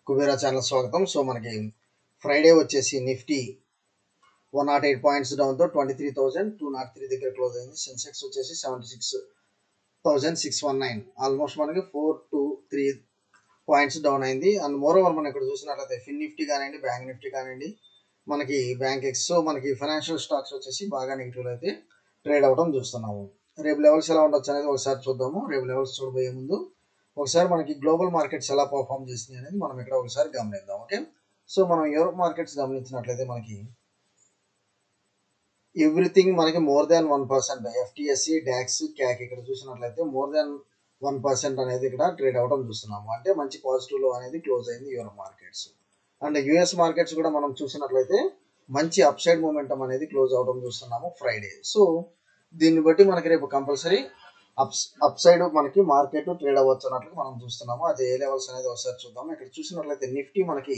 Kubera channel స్వాగతం. So మనకి Friday వచ్చేసి నిఫ్టీ 108 పాయింట్స్ డౌన్తో 23,203 దగ్గర క్లోజ్ అయింది. సెన్సెక్స్ వచ్చేసి 76,619, ఆల్మోస్ట్ మనకి 4 to 3 పాయింట్స్ డౌన్ అయింది. అండ్ మోర్ ఓవర్ మనం ఇక్కడ చూసినట్లయితే ఫిన్ నిఫ్టీ కానివ్వండి, బ్యాంక్ నిఫ్టీ కానివ్వండి, మనకి బ్యాంక్ ఎక్స్, సో మనకి ఫైనాన్షియల్ స్టాక్స్ వచ్చేసి బాగా నెగిటివ్లో అయితే ట్రేడ్ అవ్వడం చూస్తున్నాము. రేపు లెవెల్స్ ఎలా ఉండొచ్చు అనేది ఒకసారి చూద్దాము. రేపు లెవెల్స్ చూడబోయే ముందు ఒకసారి మనకి గ్లోబల్ మార్కెట్స్ ఎలా పర్ఫామ్ చేసినాయి అనేది మనం ఇక్కడ ఒకసారి గమనిద్దాం. ఓకే, సో మనం యూరోప్ మార్కెట్స్ గమనించినట్లయితే మనకి ఎవ్రీథింగ్ మనకి మోర్ దాన్ 1%, ఎఫ్టిఎస్సి, డాక్స్, క్యాక్ ఇక్కడ చూసినట్లయితే మోర్ దాన్ 1% అనేది ఇక్కడ ట్రేడ్ అవ్వడం చూస్తున్నాము. అంటే మంచి పాజిటివ్లో అనేది క్లోజ్ అయింది Europe markets. And US markets కూడా మనం చూసినట్లయితే మంచి అప్ సైడ్ మూమెంటం అనేది క్లోజ్ అవ్వడం చూస్తున్నాము ఫ్రైడే. సో దీన్ని బట్టి మనకి రేపు కంపల్సరీ అప్ సైడ్ మనకి మార్కెట్ ట్రేడ్ అవ్వచ్చు అన్నట్లు మనం చూస్తున్నాము. అది ఏ లెవెల్స్ అనేది ఒకసారి చూద్దాము. ఇక్కడ చూసినట్లయితే నిఫ్టీ మనకి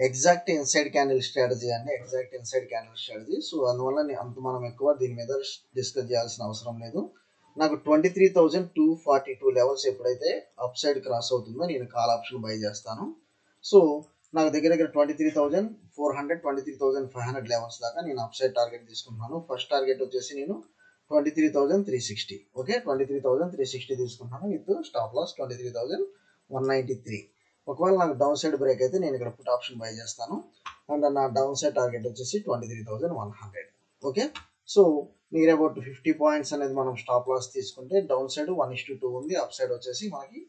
ఎగ్జాక్ట్ ఇన్సైడ్ క్యాండిల్ స్ట్రాటజీ అండి, exact inside candle strategy. So అందువల్ల అంత మనం ఎక్కువ దీని మీద డిస్కస్ చేయాల్సిన అవసరం లేదు. నాకు 23,242 లెవెల్స్ ఎప్పుడైతే అప్ సైడ్ క్రాస్ అవుతుందో నేను కాల్ ఆప్షన్ బై చేస్తాను. సో నాకు దగ్గర 23,400, 23,500 లెవెల్స్ దాకా నేను అప్ సైడ్ టార్గెట్ తీసుకుంటున్నాను. ఫస్ట్ టార్గెట్ వచ్చేసి నేను 23,360. ఓకే, 23,360 తీసుకుంటాను విత్ స్టాప్ లాస్ 23,193. ఒకవేళ నాకు డౌన్ సైడ్ బ్రేక్ అయితే నేను ఇక్కడ పుట్ ఆప్షన్ బై చేస్తాను. అండ్ నా డౌన్ సైడ్ టార్గెట్ వచ్చేసి 23,100. Okay, so near about 50 points అనేది మనం స్టాప్ లాస్ తీసుకుంటే డౌన్ సైడ్ 1:2 ఉంది, అప్ సైడ్ వచ్చేసి మనకి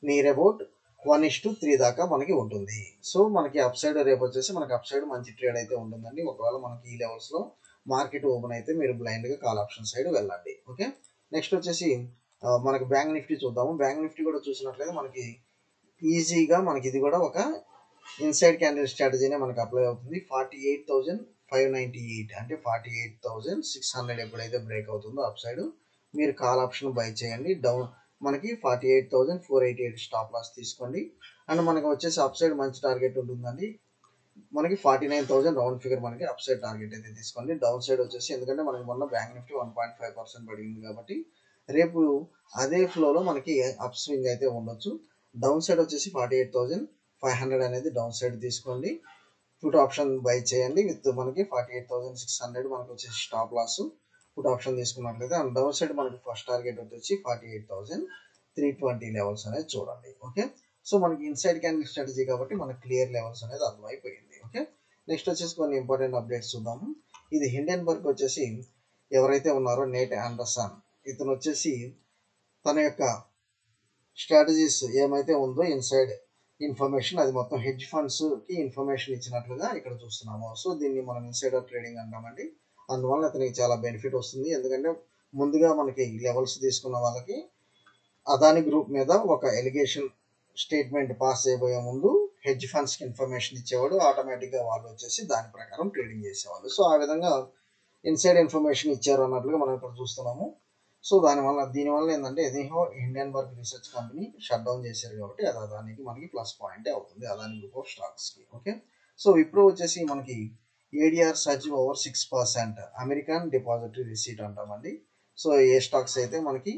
నియర్ అబౌట్ 1:3 దాకా మనకి ఉంటుంది. సో మనకి అప్ సైడ్ రేపు వచ్చేసి మనకి అప్ సైడ్ మంచి ట్రేడ్ అయితే ఉంటుందండి. ఒకవేళ మనకి ఈ లెవెల్స్లో మార్కెట్ ఓపెన్ అయితే మీరు బ్లైండ్గా కాల్ ఆప్షన్ సైడ్ వెళ్ళండి. ఓకే, నెక్స్ట్ వచ్చేసి మనకి బ్యాంక్ నిఫ్టీ చూద్దాము. బ్యాంక్ నిఫ్టీ కూడా చూసినట్లయితే మనకి ఈజీగా మనకి ఇది కూడా ఒక ఇన్సైడ్ క్యాండిల్ స్ట్రాటజీనే మనకి అప్లై అవుతుంది. 48,598 అంటే 48,600 ఎప్పుడైతే బ్రేక్ అవుతుందో అప్ సైడ్ మీరు కాల్ ఆప్షన్ బై చేయండి. డౌన్ మనకి 48,488 స్టాప్ లాస్ తీసుకోండి. అండ్ మనకి వచ్చేసి అప్ సైడ్ మంచి టార్గెట్ ఉంటుందండి. మనకి 49,000 రౌండ్ ఫిగర్ మనకి అప్ సైడ్ టార్గెట్ అయితే తీసుకోండి. డౌన్ సైడ్ వచ్చేసి ఎందుకంటే మనకి మొన్న బ్యాంక్ నిఫ్టీ 1.5% పడింది కాబట్టి రేపు అదే ఫ్లోలో మనకి అప్ స్వింగ్ అయితే ఉండొచ్చు. డౌన్ సైడ్ వచ్చేసి 48,500 అనేది డౌన్ సైడ్ తీసుకోండి. పుట్ ఆప్షన్ బై చేయండి విత్ మనకి 48,600 మనకి వచ్చేసి స్టాప్ లాస్. పుట్ ఆప్షన్ తీసుకున్నట్లయితే అండ్ డౌన్ సైడ్ మనకి ఫస్ట్ టార్గెట్ వచ్చేసి 48,320 లెవెల్స్ అనేది చూడండి. ఓకే, సో మనకి ఇన్సైడ్ క్యాండిల్ స్ట్రాటజీ కాబట్టి మనకి క్లియర్ లెవెల్స్ అనేది అర్థమైపోయింది. ఓకే, నెక్స్ట్ వచ్చేసి కొన్ని ఇంపార్టెంట్ అప్డేట్స్ చూద్దాము. ఇది హిండెన్బర్గ్ వచ్చేసి ఎవరైతే ఉన్నారో నేట్ ఆండర్సన్, ఇతను వచ్చేసి తన యొక్క స్ట్రాటజీస్ ఏమైతే ఉందో ఇన్సైడ్ ఇన్ఫర్మేషన్ అది మొత్తం హెడ్జ్ ఫండ్స్కి ఇన్ఫర్మేషన్ ఇచ్చినట్లుగా ఇక్కడ చూస్తున్నాము. సో దీన్ని మనం ఇన్సైడర్ ట్రేడింగ్ అంటామండి. అందువల్ల అతనికి చాలా బెనిఫిట్ వస్తుంది. ఎందుకంటే ముందుగా మనకి లెవెల్స్ తీసుకున్న వాళ్ళకి అదాని గ్రూప్ మీద ఒక ఎలిగేషన్ స్టేట్మెంట్ పాస్ చేయబోయే ముందు హెడ్జ్ ఫండ్స్కి ఇన్ఫర్మేషన్ ఇచ్చేవాడు, ఆటోమేటిక్గా వాళ్ళు వచ్చేసి దాని ప్రకారం ట్రేడింగ్ చేసేవాళ్ళు. సో ఆ విధంగా ఇన్సైడ్ ఇన్ఫర్మేషన్ ఇచ్చారు అన్నట్లుగా మనం ఇక్కడ చూస్తున్నాము. సో దీనివల్ల ఏంటంటే anyhow Hindenburg research company shut down చేశారు కాబట్టి అది అదానికి మనకి ప్లస్ పాయింటే అవుతుంది, అదాని గ్రూప్ ఆఫ్ స్టాక్స్కి. ఓకే, సో విప్రో వచ్చేసి మనకి ADR surge over 6%, American depositary receipt అంటామండి. సో ఏ స్టాక్స్ అయితే మనకి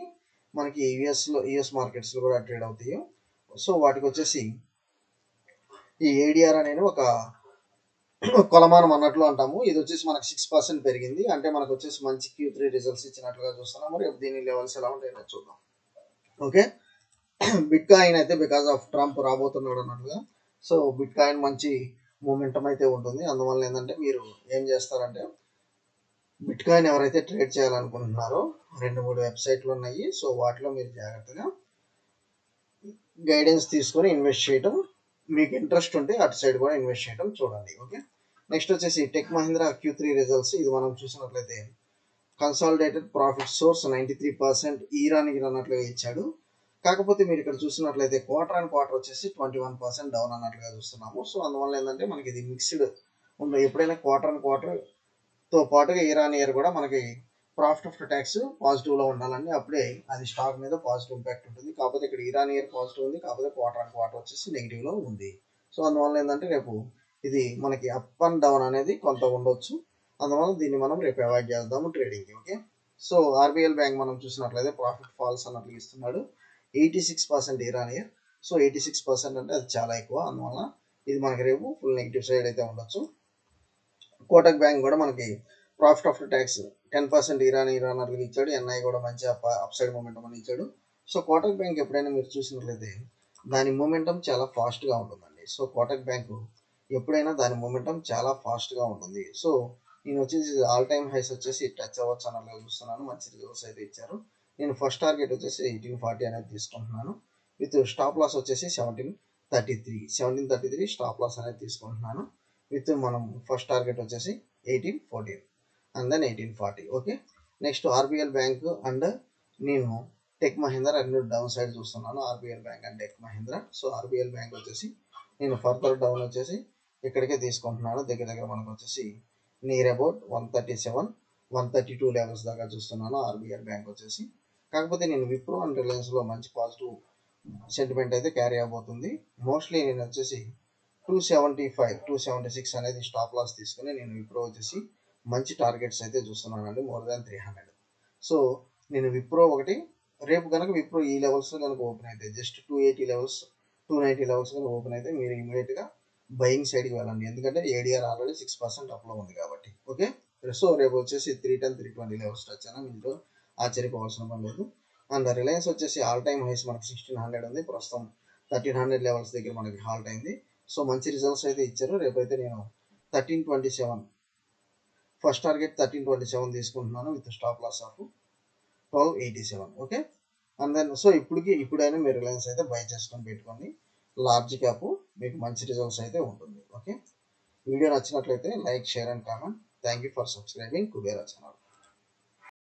యుఎస్ మార్కెట్స్లో కూడా ట్రేడ్ అవుతాయో సో వాటికి వచ్చేసి ఈ ఏడిఆర్ అనేది ఒక కొలమానం అన్నట్లు అంటాము. ఇది వచ్చేసి మనకి 6% పెరిగింది. అంటే మనకు వచ్చేసి మంచి Q3 రిజల్ట్స్ ఇచ్చినట్లుగా చూస్తున్నాము. రేపు దీని లెవెల్స్ ఎలా ఉంటాయో చూద్దాం. ఓకే, బిట్ కాయిన్ అయితే బికాస్ ఆఫ్ ట్రంప్ రాబోతున్నాడు అన్నట్లుగా సో బిట్ కాయిన్ మంచి మూమెంటం అయితే ఉంటుంది. అందువల్ల ఏంటంటే మీరు ఏం చేస్తారంటే బిట్ కాయిన్ ఎవరైతే ట్రేడ్ చేయాలనుకుంటున్నారో 2-3 వెబ్సైట్లు ఉన్నాయి. సో వాటిలో మీరు జాగ్రత్తగా గైడెన్స్ తీసుకొని ఇన్వెస్ట్ చేయడం, మీకు ఇంట్రెస్ట్ ఉంటే అటు సైడ్ కూడా ఇన్వెస్ట్ చేయడం చూడండి. ఓకే, నెక్స్ట్ వచ్చేసి టెక్ మహీంద్రా Q3 రిజల్ట్స్. ఇది మనం చూసినట్లయితే కన్సాలిడేటెడ్ ప్రాఫిట్ సోర్స్ 93% ఈరాన్ అన్నట్లుగా ఇచ్చాడు. కాకపోతే మీరు ఇక్కడ చూసినట్లయితే క్వార్టర్ అండ్ క్వార్టర్ వచ్చేసి 21% డౌన్ అన్నట్లుగా చూస్తున్నాము. సో అందువల్ల ఏంటంటే మనకి ఇది మిక్స్డ్ ఉంది. ఎప్పుడైనా క్వార్టర్ అండ్ క్వార్టర్తో పాటుగా ఇయర్ కూడా మనకి ప్రాఫిట్ ఆఫ్టర్ ట్యాక్స్ పాజిటివ్లో ఉండాలండి, అప్పుడే అది స్టాక్ మీద పాజిటివ్ ఇంపాక్ట్ ఉంటుంది. కాకపోతే ఇక్కడ ఇయర్ పాజిటివ్ ఉంది, కాకపోతే క్వార్టర్ అండ్ క్వార్టర్ వచ్చేసి నెగిటివ్లో ఉంది. సో అందువల్ల ఏంటంటే రేపు ఇది మనకి అప్ అండ్ డౌన్ అనేది కొంత ఉండొచ్చు. అందువల్ల దీన్ని మనం రేపు అవాయిడ్ చేద్దాము ట్రేడింగ్కి. ఓకే, సో ఆర్బిఎల్ బ్యాంక్ మనం చూసినట్లయితే ప్రాఫిట్ ఫాల్స్ అన్నట్లు ఇస్తున్నాడు. 86% ఇయర్. సో 86% అంటే అది చాలా ఎక్కువ. అందువల్ల ఇది మనకి రేపు ఫుల్ నెగిటివ్ సైడ్ అయితే ఉండొచ్చు. కోటక్ బ్యాంక్ కూడా మనకి ప్రాఫిట్ ఆఫ్టర్ ట్యాక్స్ 10% ఇరానర్లకు ఇచ్చాడు. ఎన్ఐ కూడా మంచి అప్ సైడ్ మూమెంటం అని ఇచ్చాడు. సో కోటక్ బ్యాంక్ ఎప్పుడైనా మీరు చూసినట్లయితే దాని మూమెంటం చాలా ఫాస్ట్గా ఉంటుందండి. సో కోటక్ బ్యాంకు ఎప్పుడైనా దాని మూమెంటం చాలా ఫాస్ట్గా ఉంటుంది. సో నేను వచ్చేసి ఆల్ టైమ్ హైస్ వచ్చేసి టచ్ అవ్వచ్చు అన్నట్లుగా చూస్తున్నాను. మంచి రిజల్ట్స్ అయితే ఇచ్చారు. నేను ఫస్ట్ టార్గెట్ వచ్చేసి 1840 అనేది తీసుకుంటున్నాను. విత్ స్టాప్ లాస్ వచ్చేసి 1733 స్టాప్ లాస్ అనేది తీసుకుంటున్నాను. విత్ మనం ఫస్ట్ టార్గెట్ వచ్చేసి 1814 and then 1840. Okay, next RBL bank and నేను టెక్ మహీంద్రా రెండు డౌన్ సైడ్ చూస్తున్నాను. RBL bank and Tech Mahindra. So RBL bank వచ్చేసి నేను ఫర్దర్ డౌన్ వచ్చేసి ఇక్కడికే తీసుకుంటున్నాను. దగ్గర మనకు వచ్చేసి నియర్ అబౌట్ 137 132 లెవెల్స్ దాకా చూస్తున్నాను ఆర్బిఎల్ బ్యాంక్ వచ్చేసి. కాకపోతే నేను విప్రో అండ్ రిలయన్స్లో మంచి పాజిటివ్ సెంటిమెంట్ అయితే క్యారీ అవబోతుంది. మోస్ట్లీ నేను వచ్చేసి 275 276 అనేది స్టాప్ లాస్ తీసుకుని నేను విప్రో వచ్చేసి మంచి టార్గెట్స్ అయితే చూస్తున్నానండి, మోర్ దాన్ 300. సో నేను విప్రో ఒకటి రేపు కనుక విప్రో ఈ లెవెల్స్లో కనుక ఓపెన్ అయితే జస్ట్ 280 లెవెల్స్ 290 లెవెల్స్ కనుక ఓపెన్ అయితే మీరు ఇమీడియట్గా బయింగ్ సైడ్కి వెళ్ళండి. ఎందుకంటే ఏడిఆర్ ఆల్రెడీ 6% అప్లో ఉంది కాబట్టి. ఓకే, సో రేపు వచ్చేసి 310 320 లెవెల్స్ టచ్ అయినా మీరు ఆశ్చర్యపోవాల్సిన పని లేదు. అండ్ రిలయన్స్ వచ్చేసి ఆల్ టైమ్ హైస్ మనకి 1600 ఉంది. ప్రస్తుతం 1300 లెవెల్స్ దగ్గర మనకి హాల్ట్ అయింది. సో మంచి రిజల్ట్స్ అయితే ఇచ్చారు. రేపైతే నేను 1327 ఫస్ట్ టార్గెట్ 1327 తీసుకుంటున్నాను with stop loss of 1287. Okay, and then so ఇప్పుడైనా మీరు రిలయన్స్ అయితే బై చేసుకొని పెట్టుకోండి. లార్జ్ క్యాప్ మీకు మంచి రిజల్ట్స్ అయితే ఉంటుంది. ఓకే, వీడియో నచ్చినట్లయితే like, share and comment. Thank you for subscribing Kubera channel.